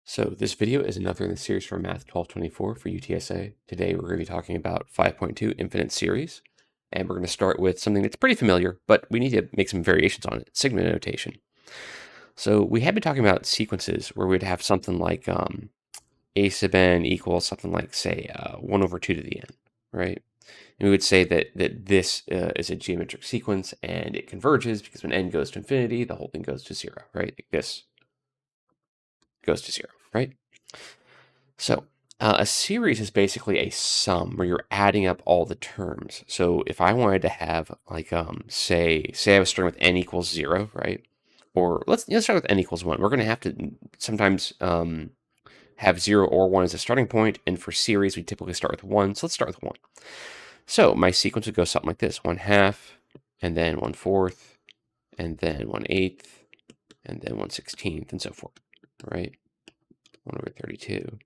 So this video is another in the series from Math 1224 for UTSA. Today we're going to be talking about 5.2 infinite series, and we're going to start with something that's pretty familiar, but we need to make some variations on it, sigma notation. So we have been talking about sequences where we'd have something like a sub n equals something like, say, 1 over 2 to the n, right? And we would say that this is a geometric sequence and it converges because when n goes to infinity, the whole thing goes to 0, right? Like this goes to 0, right? So a series is basically a sum where you're adding up all the terms. So if I wanted to have like say I was starting with n equals 0, right? Or let's start with n equals 1. We're going to have to sometimes have 0 or 1 as a starting point, and for series we typically start with 1. So let's start with 1. So my sequence would go something like this: 1/2, and then 1/4, and then 1/8, and then 1/16, and so forth, right? 1 over 32.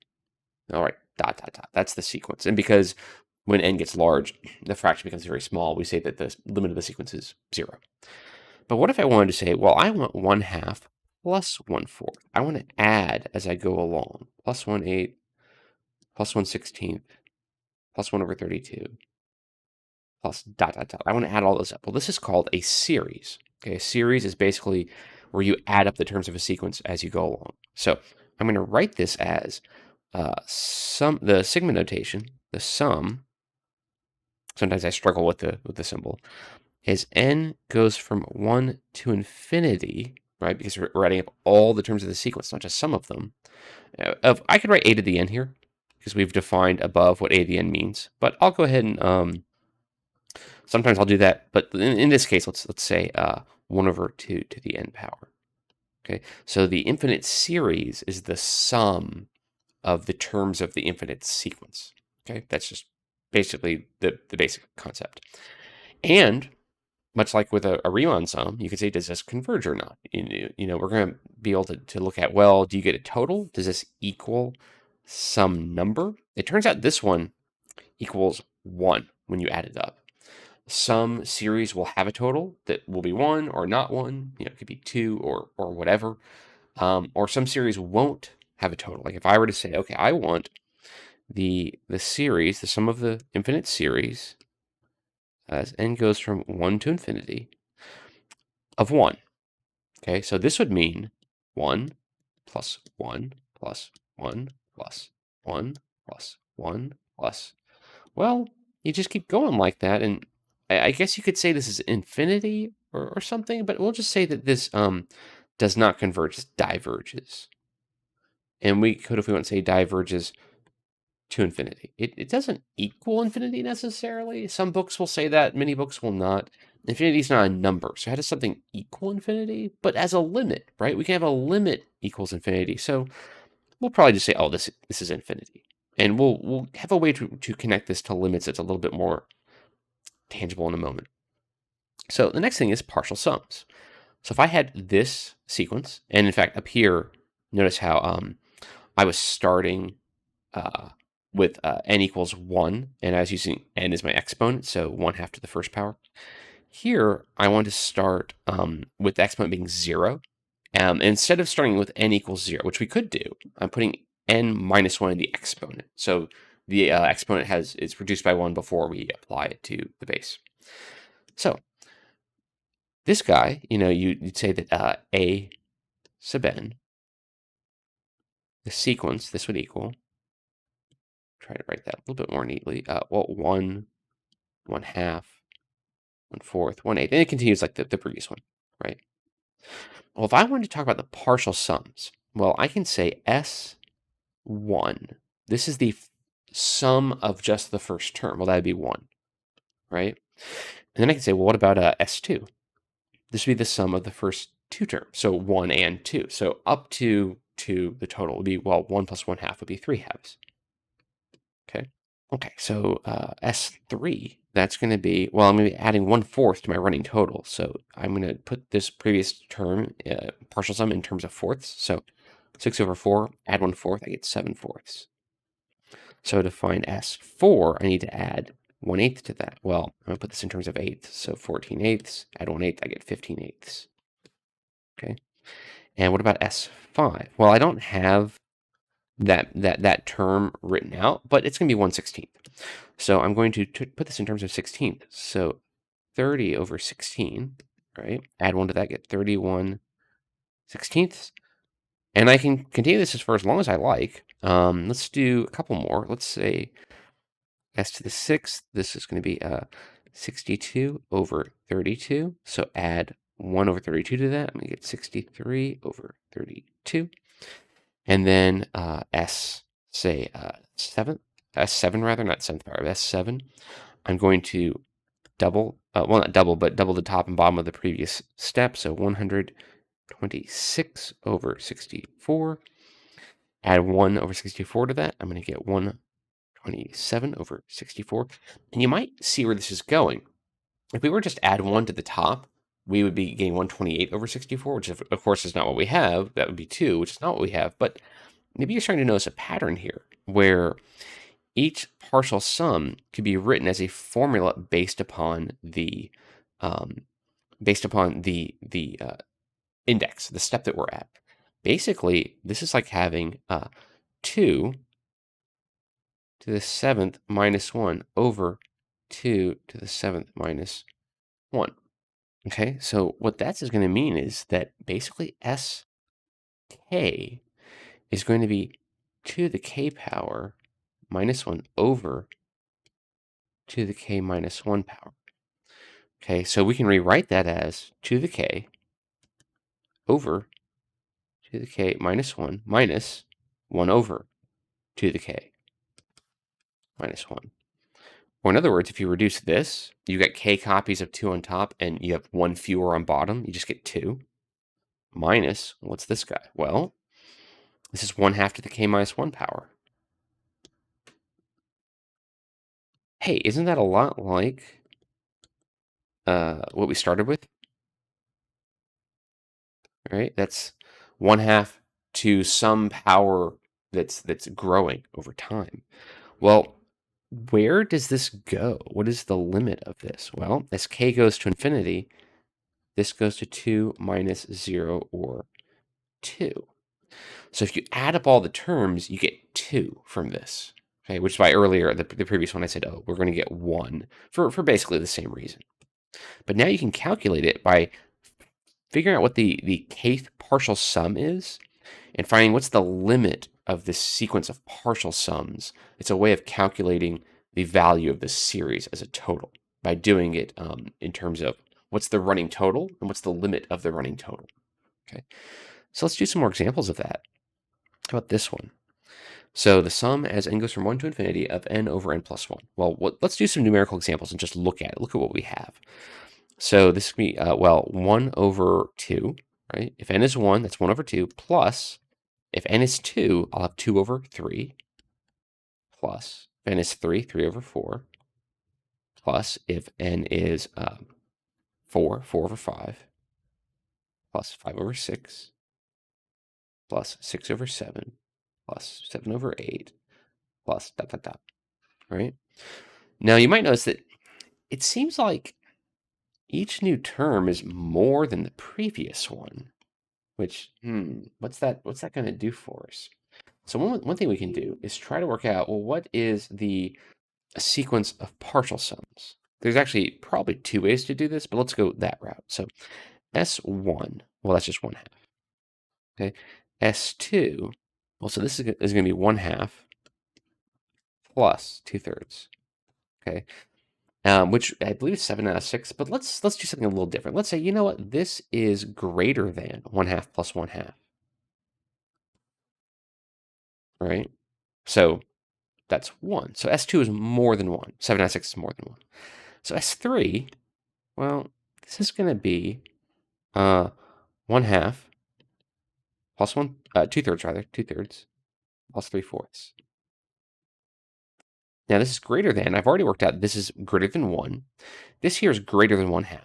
All right, dot, dot, dot. That's the sequence. And because when n gets large, the fraction becomes very small, we say that the limit of the sequence is 0. But what if I wanted to say, well, I want 1/2 plus 1/4. I want to add as I go along. Plus 1/8, plus 1/16, plus 1 over 32, plus dot, dot, dot. I want to add all those up. Well, this is called a series. Okay, a series is basically where you add up the terms of a sequence as you go along. So I'm going to write this as the sigma notation, the sum. Sometimes I struggle with the symbol. Is n goes from 1 to infinity, right? Because we're adding up all the terms of the sequence, not just some of them. I could write a to the n here because we've defined above what a to the n means. But I'll go ahead and sometimes I'll do that. But in this case, let's say 1 over 2 to the n power. Okay, so the infinite series is the sum of the terms of the infinite sequence. Okay, that's just basically the basic concept. And much like with a Riemann sum, you could say, does this converge or not? You know, we're going to be able to look at, well, do you get a total? Does this equal some number? It turns out this one equals 1 when you add it up. Some series will have a total that will be 1 or not 1. You know, it could be 2 or whatever. Or some series won't have a total. Like if I were to say, okay, I want the series, the sum of the infinite series, as n goes from 1 to infinity, of 1. Okay, so this would mean 1 plus 1 plus 1 plus 1 plus 1 plus. Well, you just keep going like that, and I guess you could say this is infinity or something, but we'll just say that this does not converge, it diverges. And we could, if we want to say diverges to infinity. It doesn't equal infinity necessarily. Some books will say that, many books will not. Infinity is not a number, so how does something equal infinity? But as a limit, right? We can have a limit equals infinity. So we'll probably just say, oh, this is infinity. And we'll have a way to connect this to limits that's a little bit more tangible in a moment. So the next thing is partial sums. So if I had this sequence, and in fact up here, notice how I was starting with n equals 1, and I was using n as my exponent, so 1/2 to the first power. Here, I want to start with the exponent being 0. Instead of starting with n equals 0, which we could do, I'm putting n minus 1 in the exponent. So the exponent is reduced by 1 before we apply it to the base. So this guy, you know, you'd say that a sub n, the sequence, this would equal, try to write that a little bit more neatly, well, 1, 1/2, 1/4, 1/8, and it continues like the previous one, right? Well, if I wanted to talk about the partial sums, well, I can say S1. This is the sum of just the first term. Well, that would be 1, right? And then I can say, well, what about S2? This would be the sum of the first two terms, so 1 and 2. So up to the total would be, well, 1 plus 1/2 would be 3/2. Okay. Okay, so S3, that's going to be, well, I'm going to be adding 1/4 to my running total. So I'm going to put this previous term, partial sum, in terms of fourths. So 6 over 4, add 1/4, I get 7/4. So to find S4, I need to add 1/8 to that. Well, I'm going to put this in terms of eighths. So 14/8, add 1/8, I get 15/8. Okay. And what about S5? Well, I don't have that term written out, but it's going to be 1/16. So I'm going to put this in terms of 16th. So 30 over 16, right? Add 1 to that, get 31/16. And I can continue this for as long as I like. Let's do a couple more. Let's say s to the 6th. This is going to be 62 over 32. So add 1 over 32 to that. I'm going to get 63 over 32. And then say 7th, S7 rather, not 7th power, S7. I'm going to double, well, not double, but double the top and bottom of the previous step. So 126 over 64. Add 1 over 64 to that. I'm going to get 127 over 64. And you might see where this is going. If we were just add 1 to the top, we would be getting 128 over 64, which of course is not what we have. That would be 2, which is not what we have. But maybe you're starting to notice a pattern here where each partial sum could be written as a formula based upon the index, the step that we're at. Basically, this is like having 2 to the 7th minus 1 over 2 to the 7th minus 1. Okay, so what that's going to mean is that basically sk is going to be 2 to the k power minus 1 over 2 to the k minus 1 power. Okay, so we can rewrite that as 2 to the k over 2 to the k minus 1 minus 1 over 2 to the k minus 1. Or in other words, if you reduce this, you get k copies of 2 on top and you have 1 fewer on bottom, you just get 2. Minus, what's this guy? Well, this is 1/2 to the k minus 1 power. Hey, isn't that a lot like what we started with? Right? That's 1/2 to some power that's growing over time. Well, where does this go? What is the limit of this? Well, as k goes to infinity, this goes to 2 minus 0 or 2. So if you add up all the terms, you get 2 from this. Okay, which is why earlier, the previous one, I said, oh, we're going to get 1 for basically the same reason. But now you can calculate it by figuring out what the kth partial sum is and finding what's the limit of this sequence of partial sums. It's a way of calculating the value of this series as a total by doing it in terms of what's the running total and what's the limit of the running total. Okay, so let's do some more examples of that. How about this one? So the sum as n goes from 1 to infinity of n over n plus 1. Well, let's do some numerical examples and just look at it. Look at what we have. So this would be, 1 over 2, right? If n is 1, that's 1 over 2, plus, if n is 2, I'll have 2 over 3, plus, if n is 3, 3 over 4, plus, if n is 4, 4 over 5, plus 5 over 6, plus 6 over 7, plus 7 over 8, plus dot, dot, dot, right? Now, you might notice that it seems like each new term is more than the previous one, which, what's that going to do for us? So one thing we can do is try to work out, well, what is a sequence of partial sums? There's actually probably 2 ways to do this, but let's go that route. So S1, well, that's just 1/2. Okay, S2, well, so this is going to be 1/2 plus 2/3. Okay, which I believe is 7 out of 6. But let's do something a little different. Let's say, you know what, this is greater than 1/2 plus 1/2. Right? So that's 1. So S2 is more than 1. 7 out of 6 is more than 1. So S3, well, this is going to be 1/2 plus 2/3 rather, 2/3 plus 3/4. Now this is greater than, I've already worked out this is greater than 1. This here is greater than 1/2.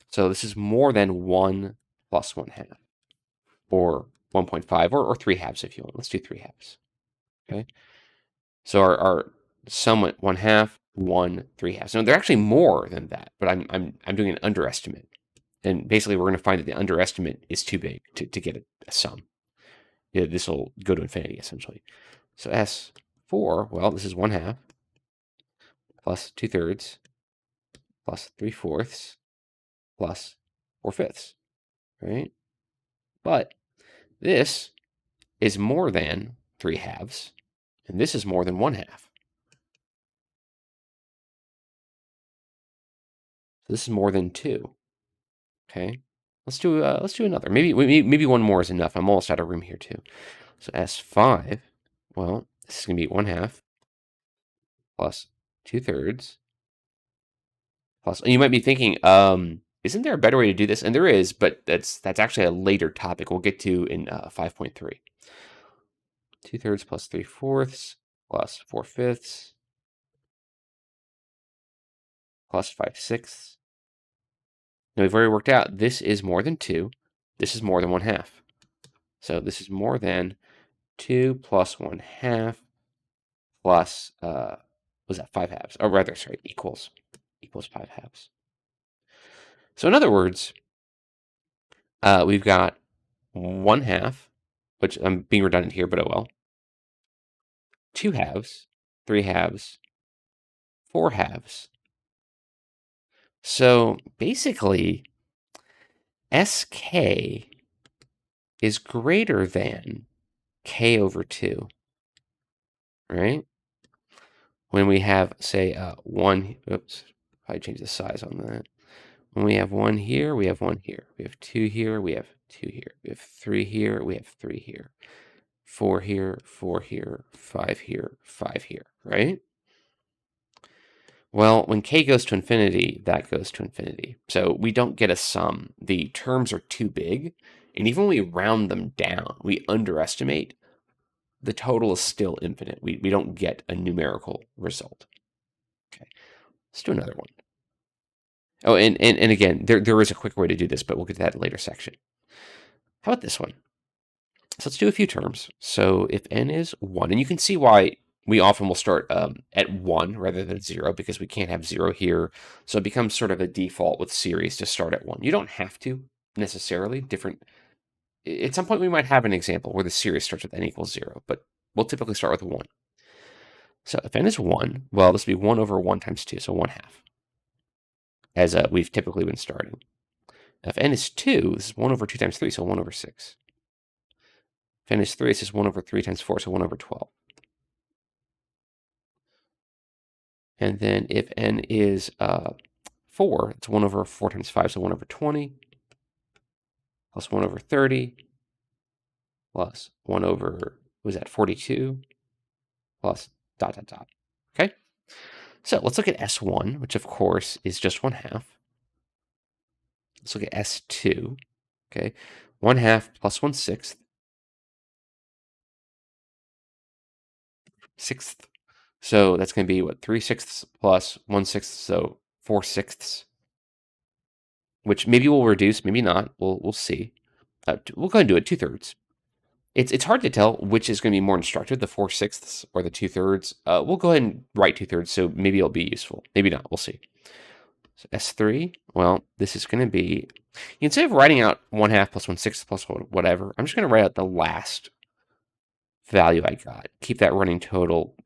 So this is more than 1 plus 1/2, or 1.5, or 3/2 if you want. Let's do 3/2. Okay. So our sum went 1/2, 1, 3/2. No, they're actually more than that, but I'm doing an underestimate. And basically we're going to find that the underestimate is too big to get a sum. this will go to infinity, essentially. So S4, well, this is 1/2 plus 2/3 plus 3/4 plus 4/5, right? But this is more than 3/2, and this is more than 1/2. So this is more than 2. Okay, let's do another. Maybe one more is enough. I'm almost out of room here too. So S5, well, this is gonna be 1/2 plus 2/3 plus. And you might be thinking, isn't there a better way to do this? And there is, but that's actually a later topic we'll get to in 5.3. 2/3 plus 3/4 plus 4/5 plus 5/6. Now we've already worked out this is more than 2. This is more than 1/2. So this is more than 2 plus 1/2 plus, was that 5/2? Or rather, sorry, equals 5/2. So in other words, we've got 1/2, which I'm being redundant here, but oh well. 2/2, 3/2, 4/2. So basically, SK is greater than K over 2, right? When we have, say, 1, oops, I changed the size on that. When we have 1 here, we have 1 here. We have 2 here, we have 2 here. We have 3 here, we have 3 here. 4 here, 4 here, 5 here, 5 here, right? Well, when k goes to infinity, that goes to infinity. So we don't get a sum. The terms are too big. And even when we round them down, we underestimate, the total is still infinite. We don't get a numerical result. Okay, let's do another one. Oh, and again, there is a quicker way to do this, but we'll get to that in a later section. How about this one? So let's do a few terms. So if n is 1, and you can see why we often will start at 1 rather than 0, because we can't have 0 here. So it becomes sort of a default with series to start at 1. You don't have to necessarily. At some point we might have an example where the series starts with n equals 0, but we'll typically start with 1. So if n is 1, well, this would be 1 over 1 times 2, so 1/2, as we've typically been starting. Now, if n is 2, this is 1 over 2 times 3, so 1 over 6. If n is 3, this is 1 over 3 times 4, so 1 over 12. And then if n is 4, it's 1 over 4 times 5, so 1 over 20, plus 1 over 30, plus 1 over, what was that, 42, plus ... Okay? So let's look at S1, which of course is just 1/2. Let's look at S2, okay? 1/2 plus 1/6. Sixth. So that's going to be, what, 3/6 plus 1/6, so 4/6, which maybe we'll reduce, maybe not. We'll see. We'll go ahead and do it 2/3. It's hard to tell which is going to be more instructive, the 4/6 or the 2/3. We'll go ahead and write 2/3, so maybe it'll be useful. Maybe not. We'll see. So S3, well, this is going to be, instead of writing out 1/2 plus 1/6 plus whatever, I'm just going to write out the last value I got. Keep that running total.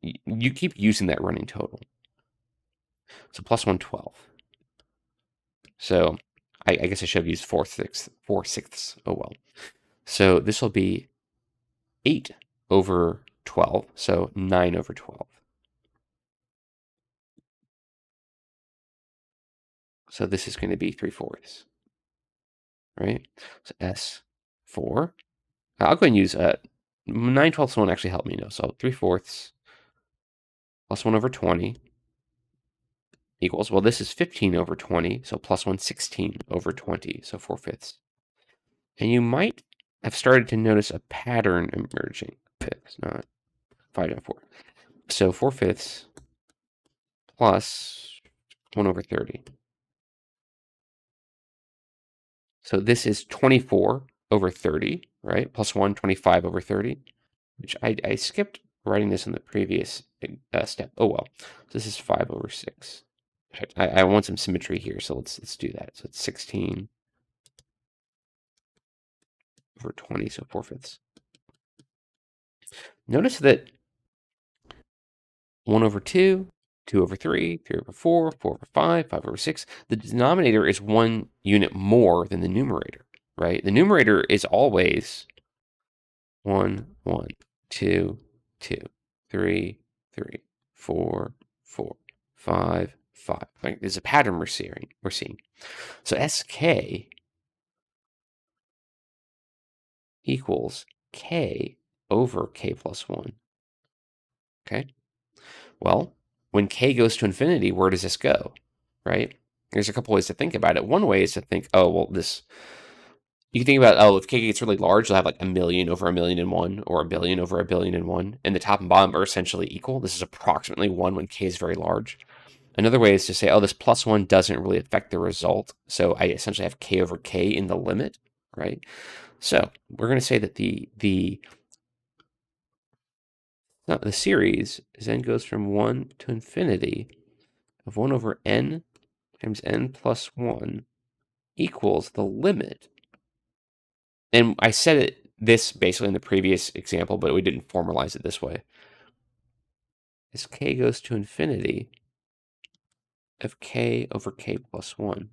You keep using that running total. So plus 112. So I guess I should have used 4/6. Oh well. So this will be 8 over 12. So 9 over 12. So this is going to be 3/4. Right? So S4. I'll go ahead and use 9/12 won't actually help me now. So 3/4 plus 1 over 20 equals, well, this is 15 over 20, so plus 116 over 20, so 4/5. And you might have started to notice a pattern emerging. Fifths, not 5.4. So 4/5 plus 1 over 30. So this is 24 over 30, right? Plus 1, 25 over 30, which I skipped writing this in the previous step. Oh well. So this is 5 over 6. I want some symmetry here, so let's do that. So it's 16 over 20, so 4/5. Notice that 1 over 2, 2 over 3, 3 over 4, 4 over 5, 5 over 6. The denominator is 1 unit more than the numerator, right? The numerator is always 1, 1, 2, 2, 3, 3, 4, 4, 5, 5. Like, there's a pattern we're seeing. So SK equals K over K plus 1. Okay? Well, when K goes to infinity, where does this go? Right? There's a couple ways to think about it. One way is to think, oh, well, this. You can think about, oh, if K gets really large, you'll have like 1,000,000 over 1,000,001, or 1,000,000,000 over 1,000,001, and the top and bottom are essentially equal. This is approximately 1 when K is very large. Another way is to say, oh, this plus 1 doesn't really affect the result, so I essentially have K over K in the limit, right? So we're going to say that the series then goes from 1 to infinity of 1 over n times n plus 1 equals the limit. And I said this basically in the previous example, but we didn't formalize it this way. As k goes to infinity of k over k plus 1,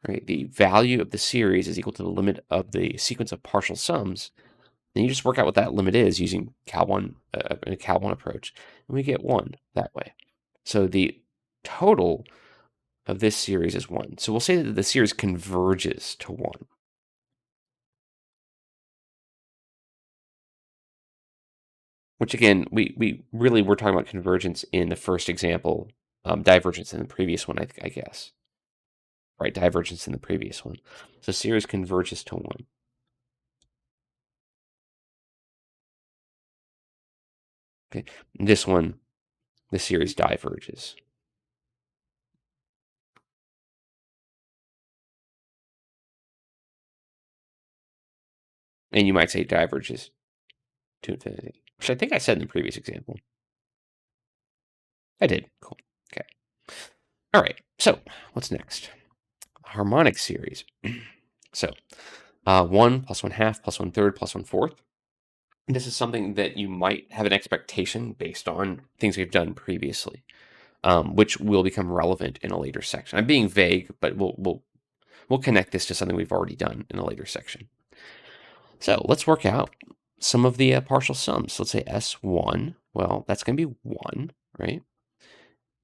right? The value of the series is equal to the limit of the sequence of partial sums. And you just work out what that limit is using a Cal 1 approach. And we get 1 that way. So the total of this series is 1. So we'll say that the series converges to 1. Which again, we really were talking about convergence in the first example, divergence in the previous one, I guess. Right, divergence in the previous one. So series converges to 1. Okay, this one, the series diverges. And you might say diverges to infinity, which I think I said in the previous example. I did. Cool. Okay. All right. So what's next? Harmonic series. So 1 plus 1/2 plus 1/3 plus 1/4. This is something that you might have an expectation based on things we've done previously, which will become relevant in a later section. I'm being vague, but we'll connect this to something we've already done in a later section. So let's work out some of the partial sums. So let's say S1, well, that's going to be 1, right?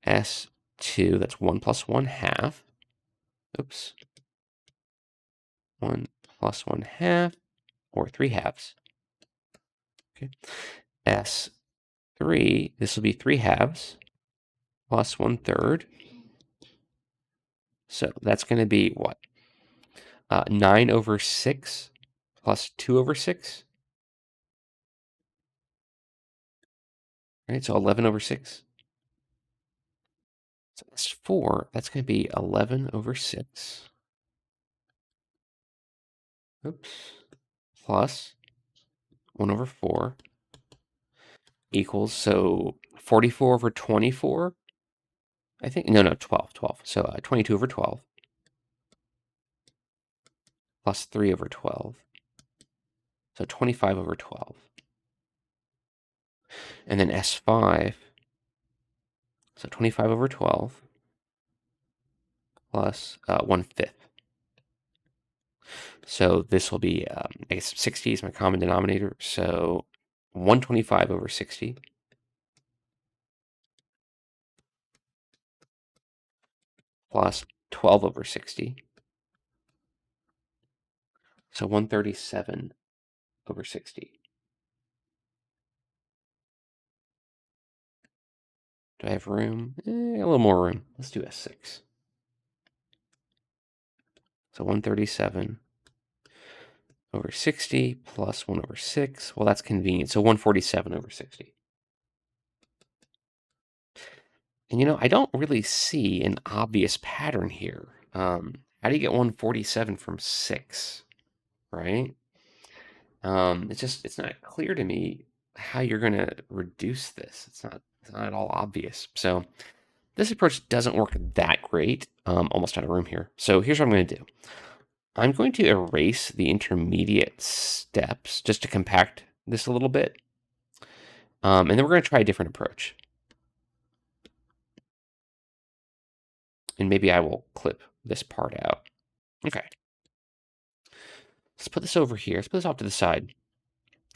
S2, that's 1 plus 1/2. Oops. 1 plus 1/2, or 3/2. Okay. S3, this will be 3/2 plus 1/3. So that's going to be what? 9 over 6 plus 2 over 6. Right, so 11 over 6. So S4, that's going to be 11 over 6. Oops. Plus 1 over 4 equals, so 44 over 24, I think. No, 12. So 22 over 12 plus 3 over 12. So 25 over 12. And then S5, so 25 over 12 plus 1/5. So this will be, I guess 60 is my common denominator. So 125 over 60 plus 12 over 60. So 137 over 60. Do I have room? A little more room. Let's do S6. So 137 over 60 plus 1 over 6. Well, that's convenient. So 147 over 60. And I don't really see an obvious pattern here. How do you get 147 from 6, right? It's not clear to me how you're going to reduce this. It's not at all obvious. So this approach doesn't work that great. Almost out of room here. So here's what I'm going to do. I'm going to erase the intermediate steps just to compact this a little bit. And then we're going to try a different approach. And maybe I will clip this part out. Okay. Let's put this over here. Let's put this off to the side,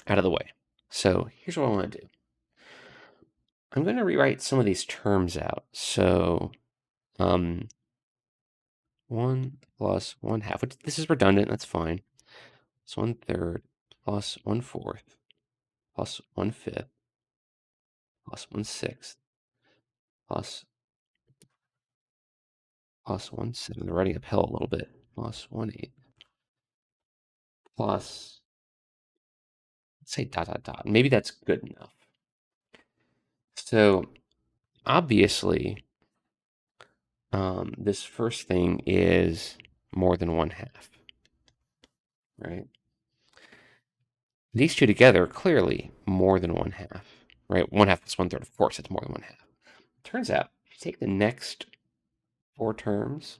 out of the way. So here's what I want to do. I'm going to rewrite some of these terms out. So 1 plus 1/2, which this is redundant, that's fine. It's 1/3 plus 1/4 plus 1/5 plus 1/6 plus 1/7. They're writing uphill a little bit. Plus 1/8 plus, let's say dot dot dot. Maybe that's good enough. So obviously, this first thing is more than 1/2, right? These two together are clearly more than 1/2, right? 1/2 plus 1/3, of course, it's more than 1/2. Turns out, if you take the next 4 terms,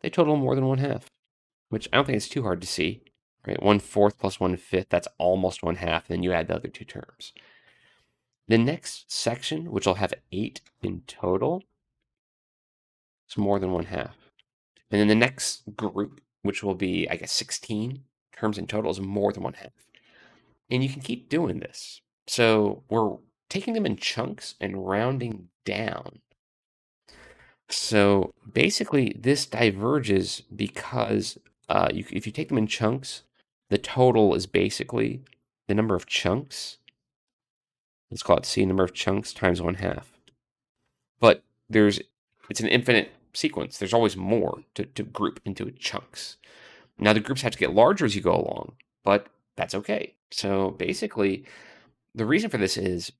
they total more than 1/2, which I don't think is too hard to see, right? 1/4 plus 1/5, that's almost 1/2, then you add the other 2 terms. The next section, which will have 8 in total, is more than 1/2. And then the next group, which will be, I guess, 16 terms in total, is more than 1/2. And you can keep doing this. So we're taking them in chunks and rounding down. So basically, this diverges because if you take them in chunks, the total is basically the number of chunks. Let's call it C, number of chunks times 1/2. But it's an infinite sequence. There's always more to group into chunks. Now, the groups have to get larger as you go along, but that's okay. So basically, the reason for this is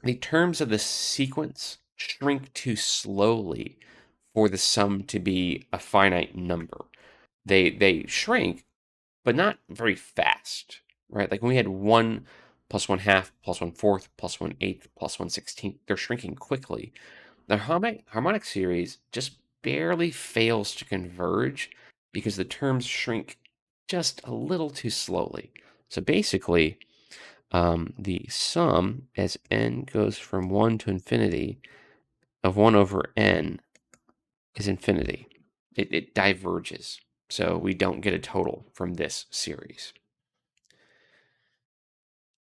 the terms of the sequence shrink too slowly for the sum to be a finite number. They shrink, but not very fast, right? Like when we had 1 plus 1/2 plus 1/4 plus 1/8 plus 1/16, they're shrinking quickly. The harmonic series just barely fails to converge because the terms shrink just a little too slowly. So basically, the sum as n goes from 1 to infinity of 1 over n is infinity. It diverges. So we don't get a total from this series.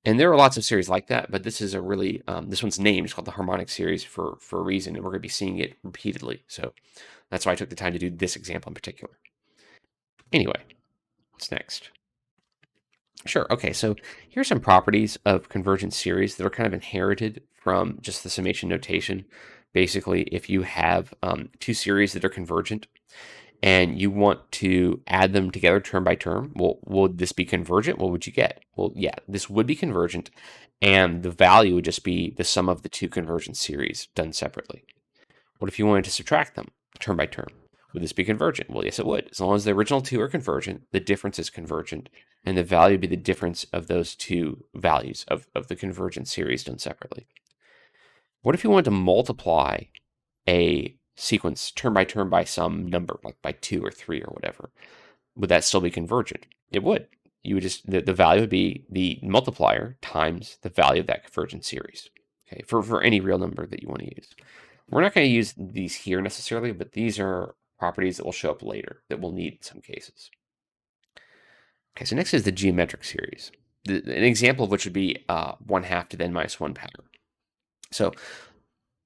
And there are lots of series like that, but this is a really, this one's named, it's called the Harmonic Series for a reason, and we're going to be seeing it repeatedly. So that's why I took the time to do this example in particular. Anyway, what's next? Sure, okay, so here's some properties of convergent series that are kind of inherited from just the summation notation. Basically, if you have 2 series that are convergent, and you want to add them together term by term, well, would this be convergent? What would you get? Well, yeah, this would be convergent, and the value would just be the sum of the 2 convergent series done separately. What if you wanted to subtract them term by term? Would this be convergent? Well, yes, it would. As long as the original 2 are convergent, the difference is convergent, and the value would be the difference of those 2 values of the convergent series done separately. What if you wanted to multiply a sequence term by some number, like by 2 or 3 or whatever? Would that still be convergent? It would. You would just, the value would be the multiplier times the value of that convergent series, okay, for any real number that you want to use. We're not going to use these here necessarily, but these are properties that will show up later that we'll need in some cases. Okay, so next is the geometric series. An example of which would be 1/2 to the n minus 1 power. So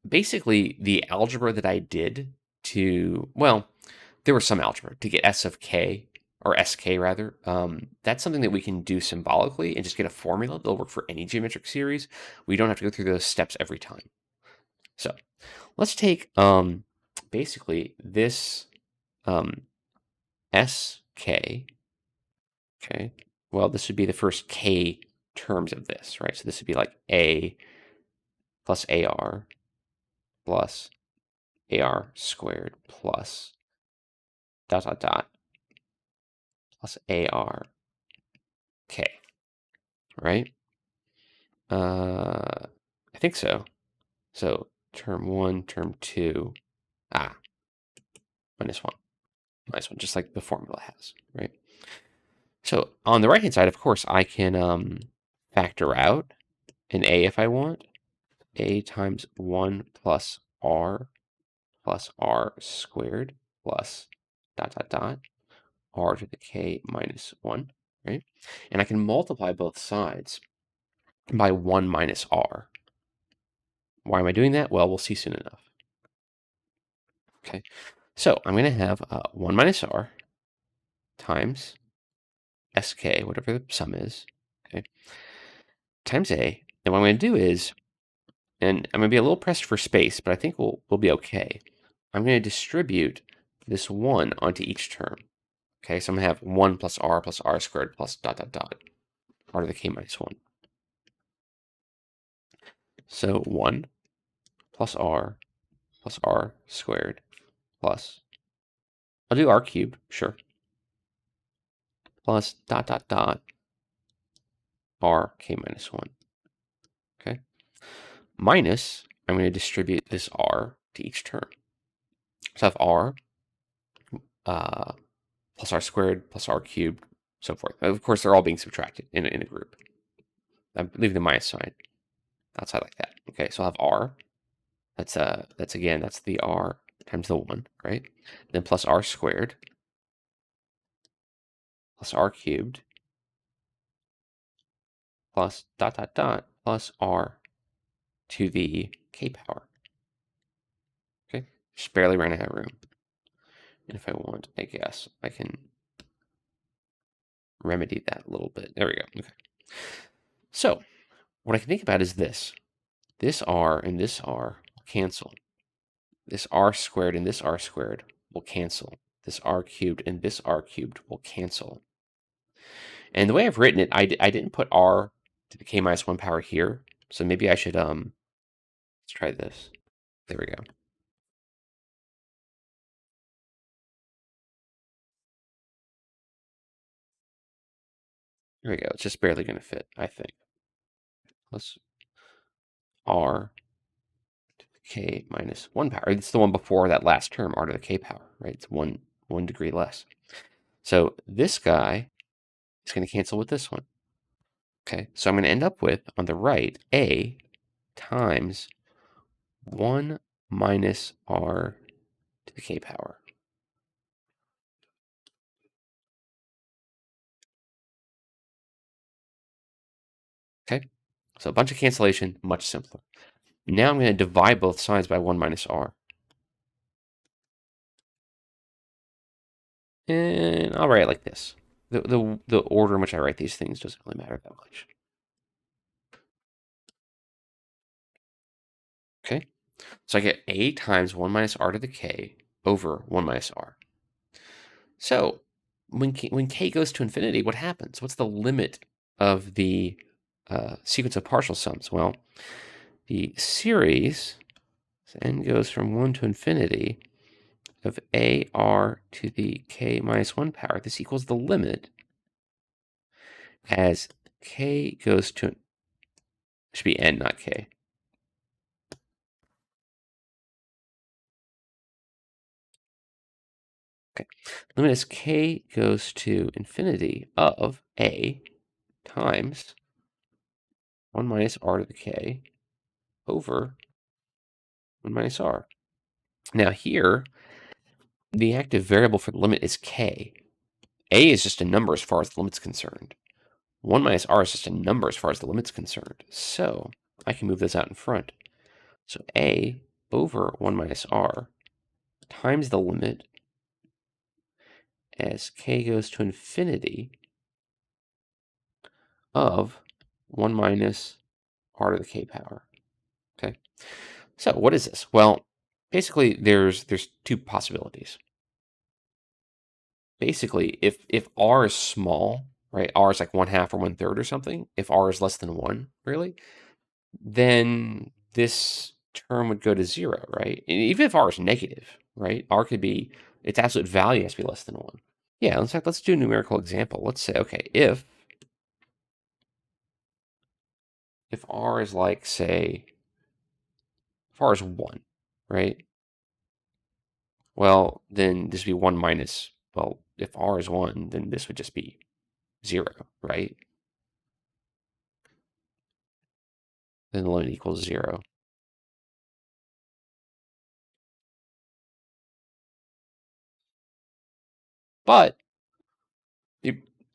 basically, the algebra that I did there was some algebra to get S of k, or sk rather. That's something that we can do symbolically and just get a formula that'll work for any geometric series. We don't have to go through those steps every time. So let's take basically this sk. Okay, well, this would be the first k terms of this, right? So this would be like a plus ar plus ar squared plus dot dot dot plus ar k, right? I think so. So term 1, term 2, minus 1, just like the formula has, right? So on the right-hand side, of course, I can factor out and a if I want. A times 1 plus r squared plus dot dot dot r to the k minus 1, right? And I can multiply both sides by 1 minus r. Why am I doing that? Well, we'll see soon enough. Okay, so I'm going to have 1 minus r times sk, whatever the sum is, okay, times a. And what I'm going to do is, and I'm going to be a little pressed for space, but I think we'll be okay. I'm going to distribute this 1 onto each term. Okay, so I'm going to have 1 plus r squared plus dot dot dot r to the k minus 1. So 1 plus r squared plus, I'll do r cubed, sure, plus dot dot dot r k minus 1. Okay, minus, I'm going to distribute this r to each term. So I have r plus r squared plus r cubed, so forth. Of course, they're all being subtracted in a group. I'm leaving the minus sign outside like that. Okay, so I'll have r. That's the r times the 1, right? Then plus r squared plus r cubed plus dot dot dot plus r to the k power. Okay, just barely ran out of room. And if I want, I guess I can remedy that a little bit. There we go. Okay. So what I can think about is this. This r and this r will cancel. This r squared and this r squared will cancel. This r cubed and this r cubed will cancel. And the way I've written it, I didn't put r to the k minus 1 power here. So maybe I should, let's try this. There we go. There we go. It's just barely going to fit, I think. Let's r to the k minus 1 power. It's the one before that last term, r to the k power, right? It's one degree less. So this guy is going to cancel with this one. Okay, so I'm going to end up with, on the right, a times 1 minus r to the k power. Okay, so a bunch of cancellation, much simpler. Now I'm going to divide both sides by 1 minus r. And I'll write it like this. The order in which I write these things doesn't really matter that much. Okay, so I get a times 1 minus r to the k over 1 minus r. So when k goes to infinity, what happens? What's the limit of the sequence of partial sums? Well, the series, so n goes from 1 to infinity, of ar to the k minus 1 power. This equals the limit as k goes to, it should be n, not k. Okay, limit as k goes to infinity of a times 1 minus r to the k over 1 minus r. Now here, the active variable for the limit is k. A is just a number as far as the limit's concerned. 1 minus r is just a number as far as the limit's concerned. So I can move this out in front. So a over 1 minus r times the limit as k goes to infinity of 1 minus r to the k power. Okay. So what is this? Well, basically there's two possibilities. Basically, if r is small, right, r is like 1/2 or 1/3 or something, if r is less than 1, really, then this term would go to 0, right? And even if r is negative, right, r could be, its absolute value has to be less than 1. Yeah, let's do a numerical example. Let's say, okay, if r is like, say, if r is 1, right? Well, then this would be 1 minus, well, if r is 1, then this would just be 0, right? then the limit equals 0. But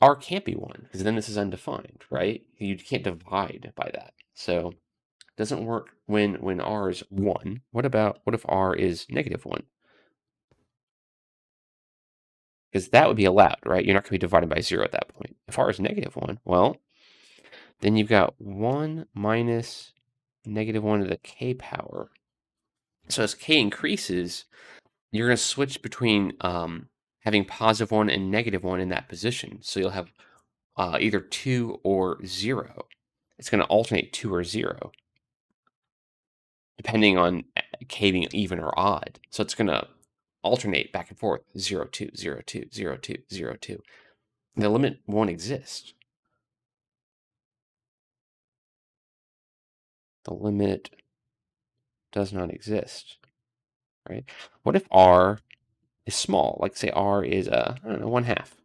r can't be 1, because then this is undefined, right? You can't divide by that. So it doesn't work when r is 1. What if r is -1? Because that would be allowed, right? You're not going to be dividing by 0 at that point. If r is -1, well, then you've got 1 minus -1 to the k power. So as k increases, you're going to switch between having +1 and -1 in that position. So you'll have either 2 or 0. It's going to alternate 2 or 0, depending on k being even or odd. So it's going to alternate back and forth, 0, 2, 0, 2, 0, 2, 0, 2. The limit won't exist. The limit does not exist, right? What if r is small? Like say r is, I don't know, 1/2.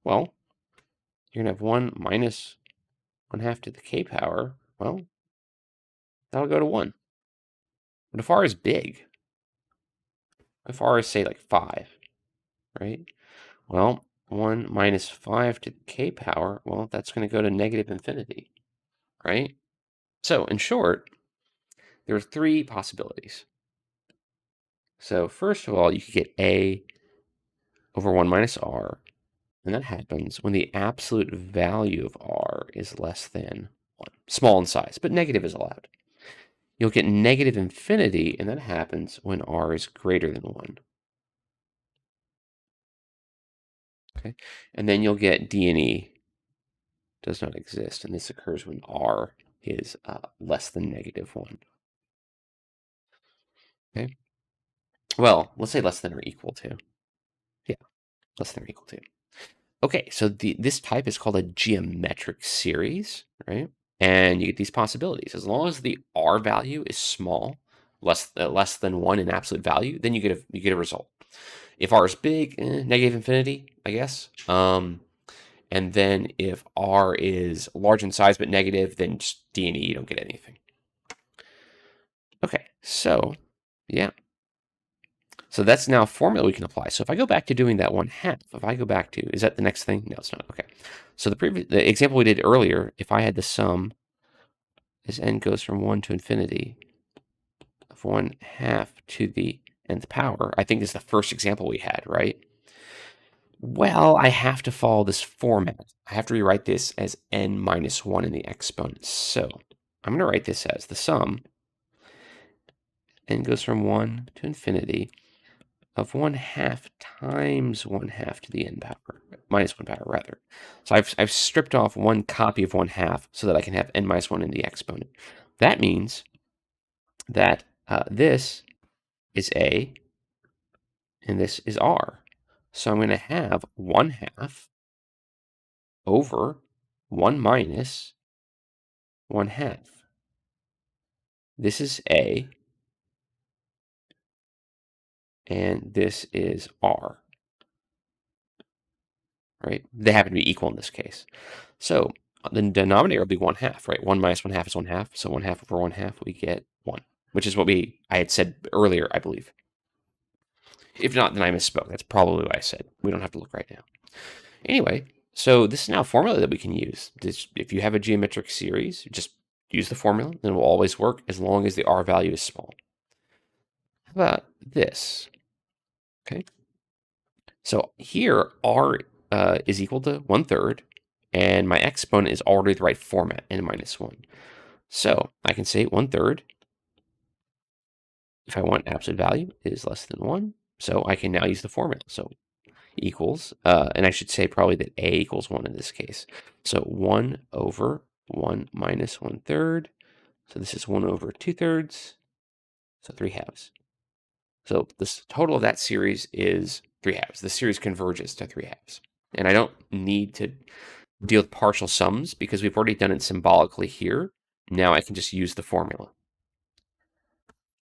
Well, you're going to have 1 minus 1/2 to the k power. Well, that'll go to 1. But if r is big, if r is, say, like 5, right? Well, 1 minus 5 to the k power, well, that's going to go to -infinity, right? So, in short, there are 3 possibilities. So, first of all, you could get a over 1 minus r, and that happens when the absolute value of r is less than 1. Small in size, but negative is allowed. You'll get -infinity, and that happens when r is greater than 1. Okay, and then you'll get d and e does not exist, and this occurs when r is less than -1. Okay, well, let's say less than or equal to. Yeah, less than or equal to. Okay, so this type is called a geometric series, right? And you get these possibilities. As long as the r value is small, less than 1 in absolute value, then you get a result. If r is big, -infinity, I guess. And then if r is large in size but negative, then just d and e, you don't get anything. Okay, so yeah. So that's now a formula we can apply. So if I go back to doing that 1/2, if I go back to, is that the next thing? No, it's not. Okay. So the example we did earlier, if I had the sum as n goes from 1 to infinity of 1/2 to the nth power, I think is the first example we had, right? Well, I have to follow this format. I have to rewrite this as n minus 1 in the exponent. So I'm going to write this as the sum n goes from 1 to infinity of 1/2 times 1/2 to the n power, minus 1 power, rather. So I've stripped off one copy of 1/2 so that I can have n minus 1 in the exponent. That means that this is a and this is r. So I'm going to have 1/2 over 1 minus 1/2. This is a, and this is r, right? They happen to be equal in this case. So the denominator will be 1/2, right? 1 minus 1/2 is 1/2. So 1/2 over 1/2, we get 1, which is what I had said earlier, I believe. If not, then I misspoke. That's probably what I said. We don't have to look right now. Anyway, so this is now a formula that we can use. If you have a geometric series, just use the formula, and it will always work as long as the r value is small. How about this? Okay. So here, r is equal to 1/3, and my exponent is already the right format, n minus 1. So I can say 1/3, if I want absolute value, is less than 1. So I can now use the formula. So equals, and I should say probably that a equals 1 in this case. So 1 over 1 minus 1/3. So this is 1 over 2/3. So 3/2. So this total of that series is 3/2. The series converges to 3/2. And I don't need to deal with partial sums because we've already done it symbolically here. Now I can just use the formula.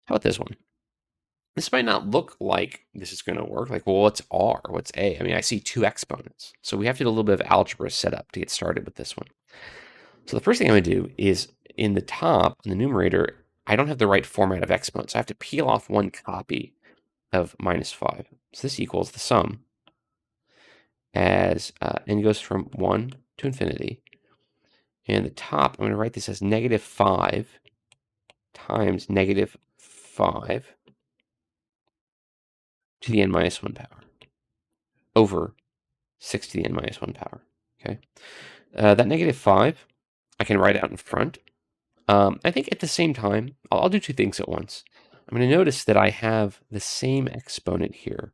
How about this one? This might not look like this is going to work. Like, well, what's r? What's a? I mean, I see 2 exponents. So we have to do a little bit of algebra setup to get started with this one. So the first thing I'm going to do is in the top, in the numerator, I don't have the right format of exponent, so I have to peel off one copy of -5. So this equals the sum as n goes from 1 to infinity. And the top, I'm going to write this as -5 times -5 to the n-1 power over 6 to the n-1 power. Okay, that -5 I can write out in front. I think at the same time, I'll do two things at once. I'm going to notice that I have the same exponent here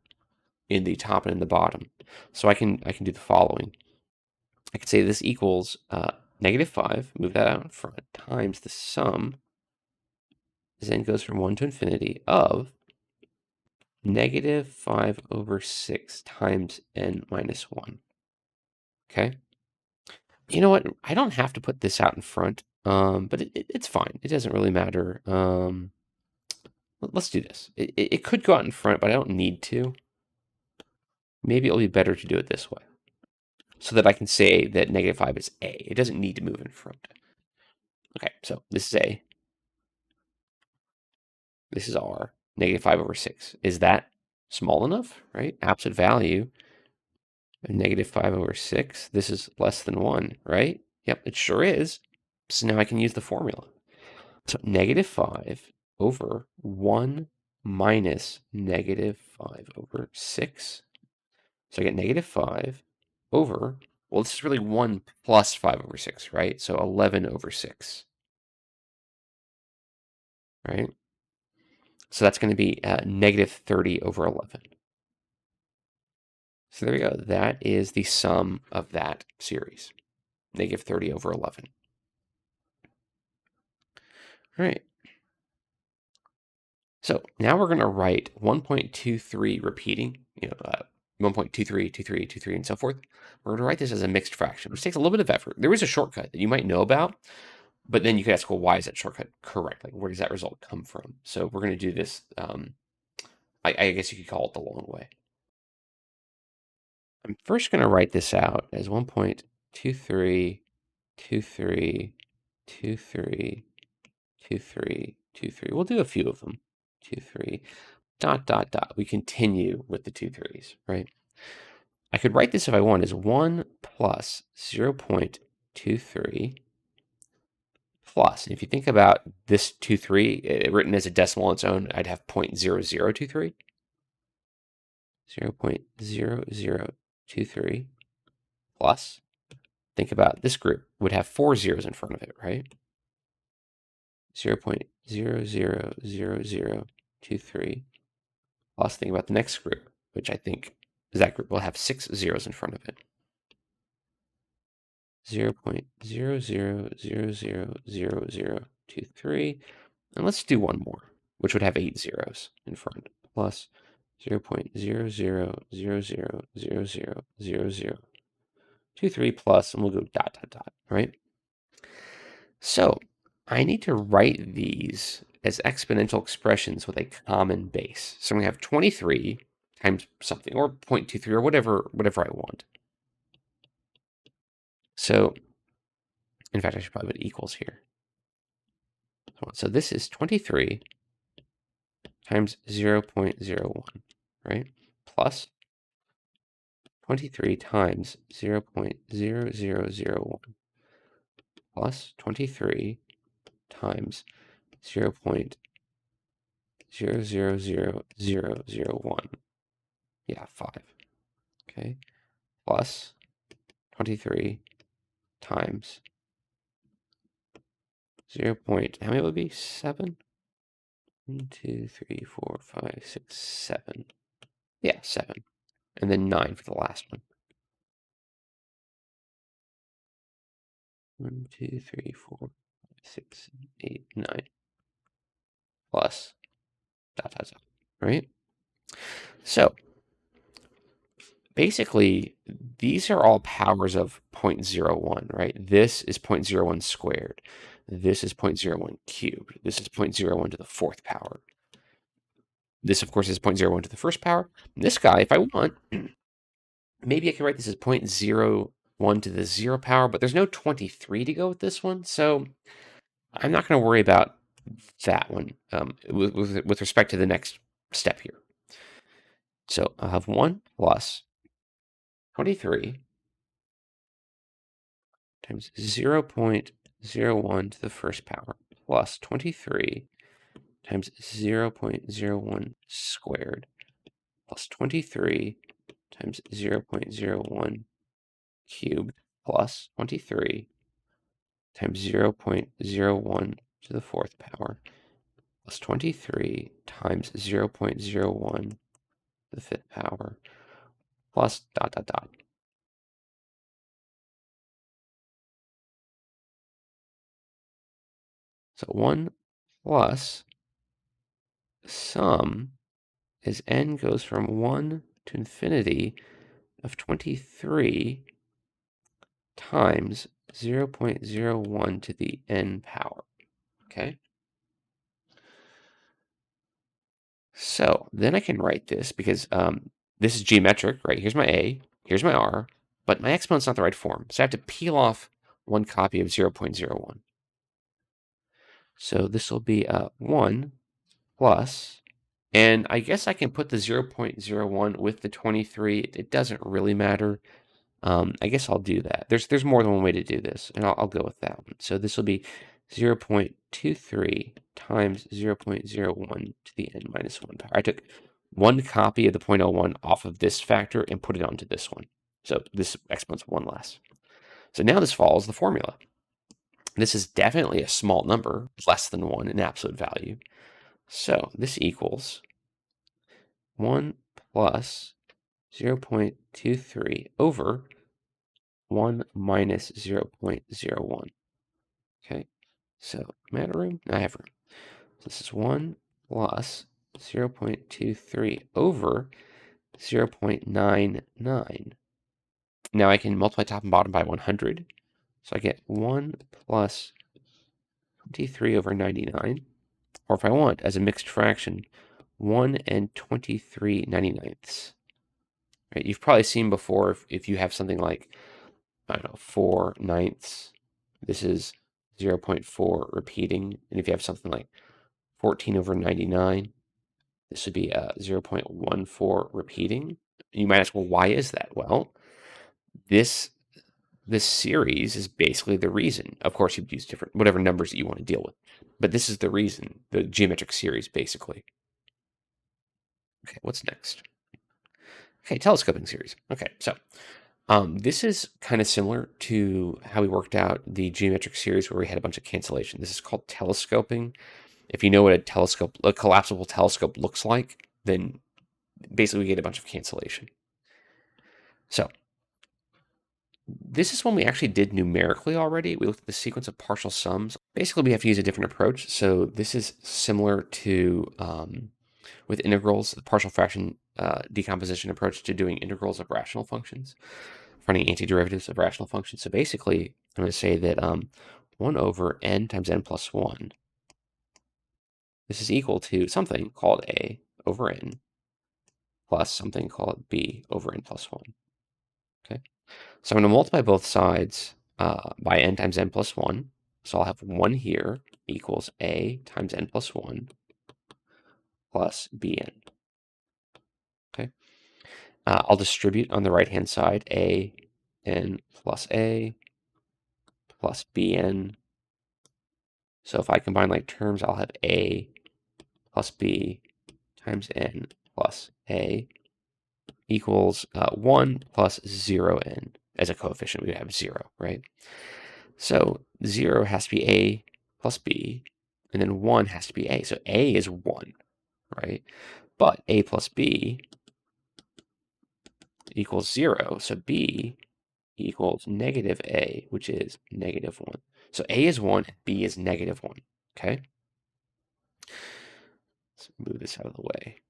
in the top and in the bottom. So I can do the following. I could say this equals -5, move that out in front, times the sum as n goes from 1 to infinity of -5 over 6 times n-1. Okay? You know what? I don't have to put this out in front, but it's fine. It doesn't really matter. Let's do this. It could go out in front, but I don't need to. Maybe it'll be better to do it this way, so that I can say that -5 is a. It doesn't need to move in front. Okay, so this is a. This is r. -5 over 6. Is that small enough, right? Absolute value of -5 over 6. This is less than 1, right? Yep, it sure is. So now I can use the formula. So -5 over 1 minus -5 over 6. So I get -5 over, well, this is really 1 plus 5 over 6, right? So 11 over 6, right? So that's going to be -30 over 11. So there we go. That is the sum of that series, -30 over 11. All right. So now we're going to write 1.23 repeating, 1.23, 23, 23, and so forth. We're going to write this as a mixed fraction, which takes a little bit of effort. There is a shortcut that you might know about, but then you could ask, well, why is that shortcut correct? Like, where does that result come from? So we're going to do this, I guess you could call it the long way. I'm first going to write this out as 1.23, 23, 23, 23, 23. We'll do a few of them. 23, ... We continue with the 2 3s, right? I could write this if I want as 1 plus 0.23 plus, and if you think about this 2 3 written as a decimal on its own, I'd have 0.0023. 0.0023 plus, think about this group would have 4 zeros in front of it, right? 0.000023 plus, think about the next group, which I think is that group will have 6 zeros in front of it. 0.00000023, and let's do one more, which would have 8 zeros in front, plus 0.0000000023 plus, and we'll go ... right? So I need to write these as exponential expressions with a common base. So I'm going to have 23 times something, or 0.23, or whatever I want. So, in fact, I should probably put equals here. So this is 23 times 0.01, right? Plus 23 times 0.0001 plus 23 times 0.000001. Yeah, 5. Okay. Plus 23 times 0. How many would be 7? 1, 2, 3, 4, 5, 6, 7. Yeah, 7. And then 9 for the last one. 1, 2, 3, 4, 5, 6, 8, 9. Plus ... right? So basically, these are all powers of 0.01, right? This is 0.01 squared. This is 0.01 cubed. This is 0.01 to the 4th power. This, of course, is 0.01 to the 1st power. And this guy, if I want, maybe I can write this as 0.01 to the 0 power, but there's no 23 to go with this one. So I'm not going to worry about that one with respect to the next step here. So I'll have 1 plus 23 times 0.01 to the first power plus 23 times 0.01 squared plus 23 times 0.01 cubed plus 23 times 0.01 to the fourth power plus 23 times 0.01 to the fifth power plus dot dot dot. So 1 plus sum is n goes from 1 to infinity of 23 times 0.01 to the n power. Okay? So then I can write this because this is geometric, right? Here's my a, here's my r, but my exponent's not the right form. So I have to peel off one copy of 0.01. So this will be 1 plus, and I guess I can put the 0.01 with the 23. It doesn't really matter. I guess I'll do that. There's more than one way to do this, and I'll go with that one. So this will be 0.23 times 0.01 to the n minus 1 power. I took one copy of the 0.01 off of this factor and put it onto this one. So this exponent's 1 less. So now this follows the formula. This is definitely a small number, less than 1 in absolute value. So this equals 1 plus 0.23 over 1 minus 0.01. Okay, so am I out of room? I have room. So this is 1 plus 0.23 over 0.99. Now I can multiply top and bottom by 100. So I get 1 plus 23 over 99. Or if I want, as a mixed fraction, 1 and 23/99. Right? You've probably seen before if you have something like, I don't know, 4/9. This is 0.4 repeating. And if you have something like 14 over 99, this would be 0.14 repeating. You might ask, well, why is that? Well, this series is basically the reason. Of course, you'd use different, whatever numbers that you want to deal with. But this is the reason, the geometric series, basically. Okay, what's next? Okay, telescoping series. Okay, so this is kind of similar to how we worked out the geometric series where we had a bunch of cancellation. This is called telescoping. If you know what a collapsible telescope looks like, then basically we get a bunch of cancellation. So this is one we actually did numerically already. We looked at the sequence of partial sums. Basically, we have to use a different approach. So this is similar to, with integrals, the partial fraction decomposition approach to doing integrals of rational functions, finding antiderivatives of rational functions. So basically, I'm going to say that 1 over n times n plus 1, this is equal to something called a over n plus something called b over n plus 1. Okay, so I'm going to multiply both sides by n times n plus 1. So I'll have 1 here equals a times n plus 1 plus bn. Okay, I'll distribute on the right-hand side a n plus a plus bn. So if I combine like terms, I'll have a plus b times n plus a equals 1 plus 0n. As a coefficient, we have 0, right? So 0 has to be a plus b, and then 1 has to be a. So a is 1, right? But a plus b equals 0, so b equals negative a, which is negative 1. So a is 1, and b is negative 1, okay? Let's move this out of the way.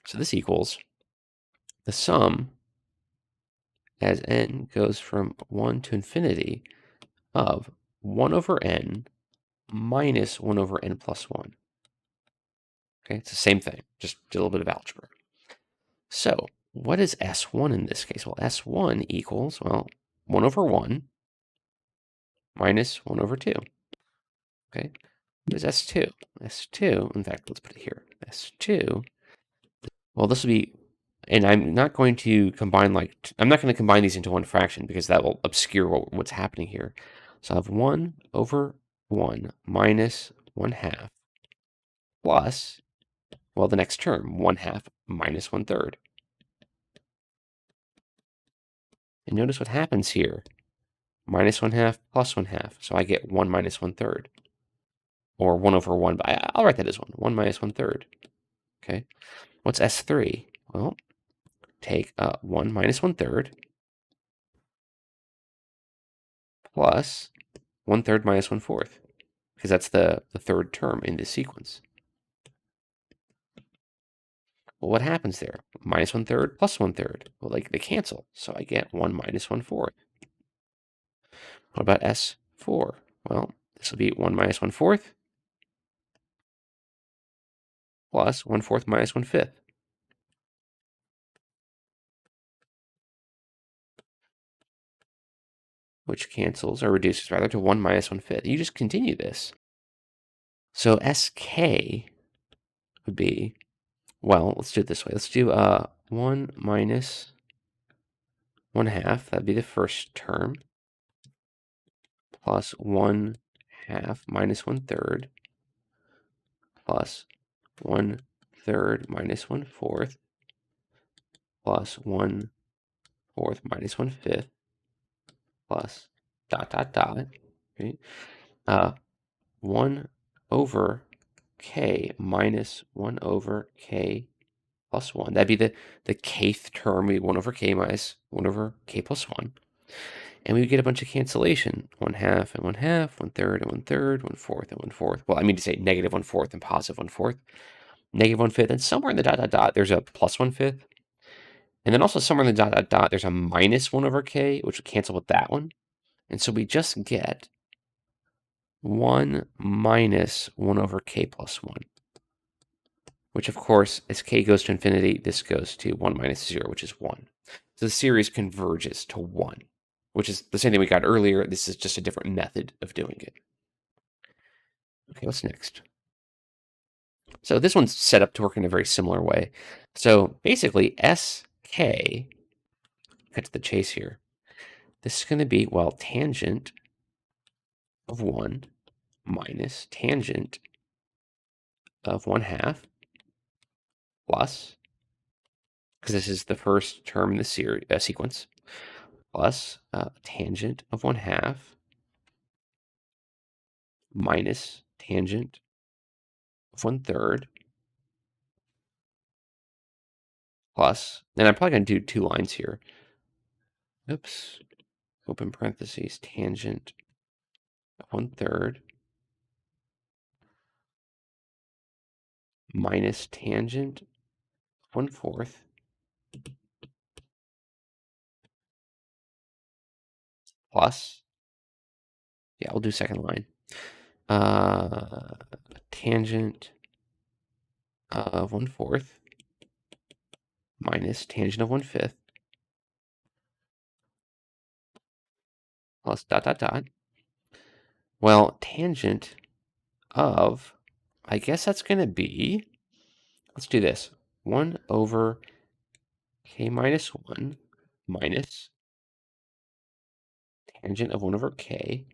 So this equals the sum as n goes from 1 to infinity of 1 over n minus 1 over n plus 1. Okay, it's the same thing, just a little bit of algebra. So what is S1 in this case? Well, S1 equals, well, 1 over 1 minus 1 over 2. Okay, what is S2? S2, in fact, let's put it here. S2, well, this will be, and I'm not going to combine I'm not going to combine these into one fraction because that will obscure what's happening here. So I have 1 over 1 minus 1/2 plus, well, the next term, 1/2 minus 1/3. And notice what happens here. Minus 1/2 plus 1/2. So I get 1 minus 1/3. Or 1 over 1, but I'll write that as 1. 1 minus 1/3. Okay. What's S3? Well, take 1 minus 1/3 plus 1/3 minus 1/4. Because that's the third term in this sequence. Well, what happens there? Minus 1/3 plus 1/3. Well, they cancel. So I get 1 minus 1/4. What about S4? Well, this will be 1 minus 1/4 plus 1/4 minus 1/5. Which cancels, or reduces rather, to 1 minus 1/5. You just continue this. So SK would be, well, let's do it this way. Let's do 1 minus 1/2. That'd be the first term. Plus 1/2 minus 1/3. Plus 1/3 minus 1/4. Plus 1/4 minus 1/5. Plus ... Okay. 1 over k minus 1 over k plus 1. That'd be the kth term. We have 1 over k minus 1 over k plus 1. And we would get a bunch of cancellation. 1/2 and 1/2, 1/3 and 1/3, 1/4 and 1/4. Well, I mean to say negative 1/4 and positive 1/4. Negative 1/5, and somewhere in the ... there's a plus 1/5. And then also somewhere in the ... there's a minus 1 over k, which would cancel with that one. And so we just get 1 minus 1 over k plus 1. Which, of course, as k goes to infinity, this goes to 1 minus 0, which is 1. So the series converges to 1, which is the same thing we got earlier. This is just a different method of doing it. Okay, what's next? So this one's set up to work in a very similar way. So basically, SK, cut to the chase here, this is going to be, well, tangent of 1 minus tangent of 1/2 plus, because this is the first term in the sequence, plus tangent of 1/2 minus tangent of 1/3 plus, and I'm probably going to do 2 lines here. Oops, open parentheses, tangent of 1/3 minus tangent of 1/4 plus, yeah, we'll do second line, tangent of 1/4 minus tangent of 1/5 plus ... Well, tangent of, I guess that's going to be, let's do this, 1 over k minus 1 minus tangent of 1 over k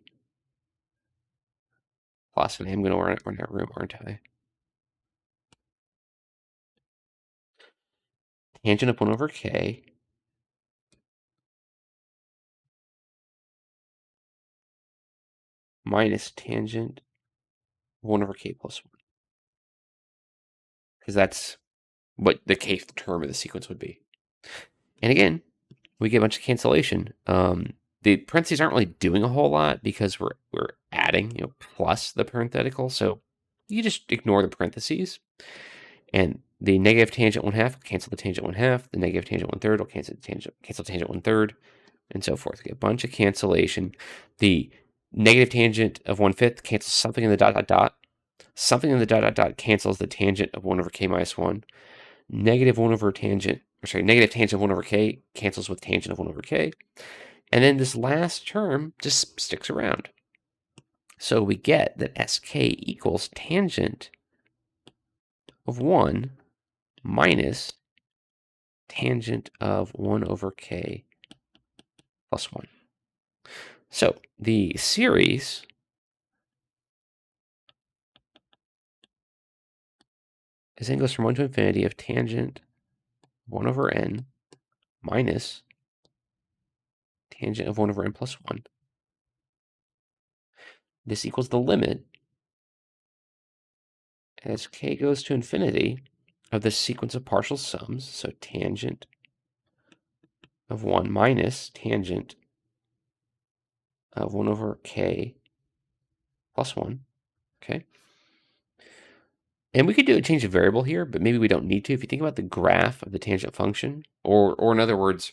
plus, and I'm going to run out of room, aren't I? Tangent of 1 over k minus tangent of 1 over k plus 1. Because that's what the kth term of the sequence would be. And again, we get a bunch of cancellation. The parentheses aren't really doing a whole lot because we're adding, plus the parenthetical. So you just ignore the parentheses. And the negative tangent 1/2 will cancel the tangent 1/2. The negative tangent 1/3 will cancel tangent 1/3, and so forth. We get a bunch of cancellation. The negative tangent of 1/5 cancels something in the ... Something in the ... cancels the tangent of 1 over k minus 1. Negative tangent of 1 over k cancels with tangent of 1 over k. And then this last term just sticks around. So we get that sk equals tangent of 1 minus tangent of 1 over k plus 1. So the series is then goes from 1 to infinity of tangent 1 over n minus tangent of 1 over n plus 1. This equals the limit as k goes to infinity of the sequence of partial sums, so tangent of 1 minus tangent of 1 over k plus 1, okay? And we could do a change of variable here, but maybe we don't need to. If you think about the graph of the tangent function, or in other words,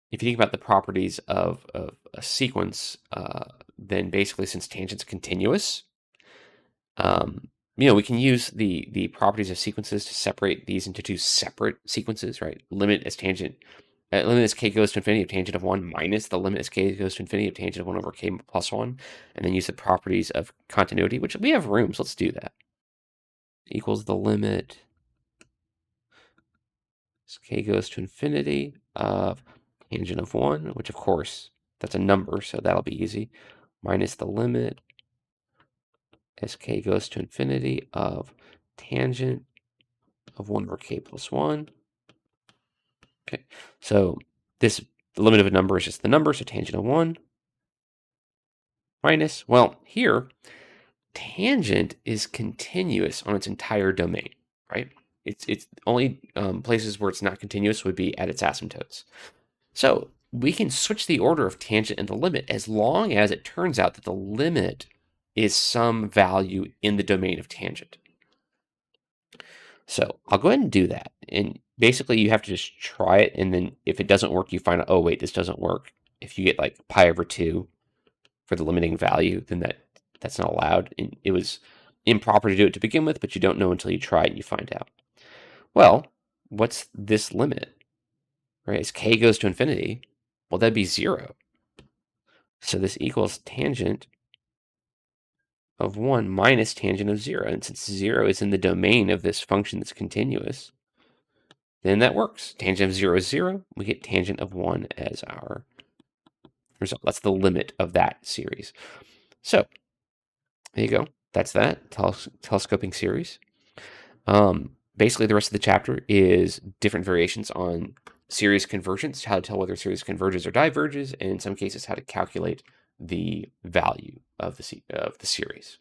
if you think about the properties of a sequence, then basically since tangent's continuous, we can use the properties of sequences to separate these into two separate sequences, right? Limit as k goes to infinity of tangent of 1 minus the limit as k goes to infinity of tangent of 1 over k plus 1, and then use the properties of continuity, which we have room, so let's do that. Equals the limit as k goes to infinity of tangent of 1, which of course, that's a number, so that'll be easy, minus the limit as k goes to infinity of tangent of 1 over k plus 1. Okay, so the limit of a number is just the number, so tangent of 1 minus, well, here, tangent is continuous on its entire domain, right? It's only places where it's not continuous would be at its asymptotes. So we can switch the order of tangent and the limit as long as it turns out that the limit is some value in the domain of tangent. So I'll go ahead and do that. And basically you have to just try it. And then if it doesn't work, you find out, oh, wait, this doesn't work. If you get like pi over 2 for the limiting value, then that's not allowed. And it was improper to do it to begin with, but you don't know until you try it and you find out. Well, what's this limit? Right? As k goes to infinity, well, that'd be 0. So this equals tangent of 1 minus tangent of 0. And since 0 is in the domain of this function that's continuous, then that works. Tangent of 0 is 0. We get tangent of 1 as our result. That's the limit of that series. So there you go. That's that telescoping series. Basically, the rest of the chapter is different variations on series convergence, how to tell whether a series converges or diverges, and in some cases, how to calculate the value of the series.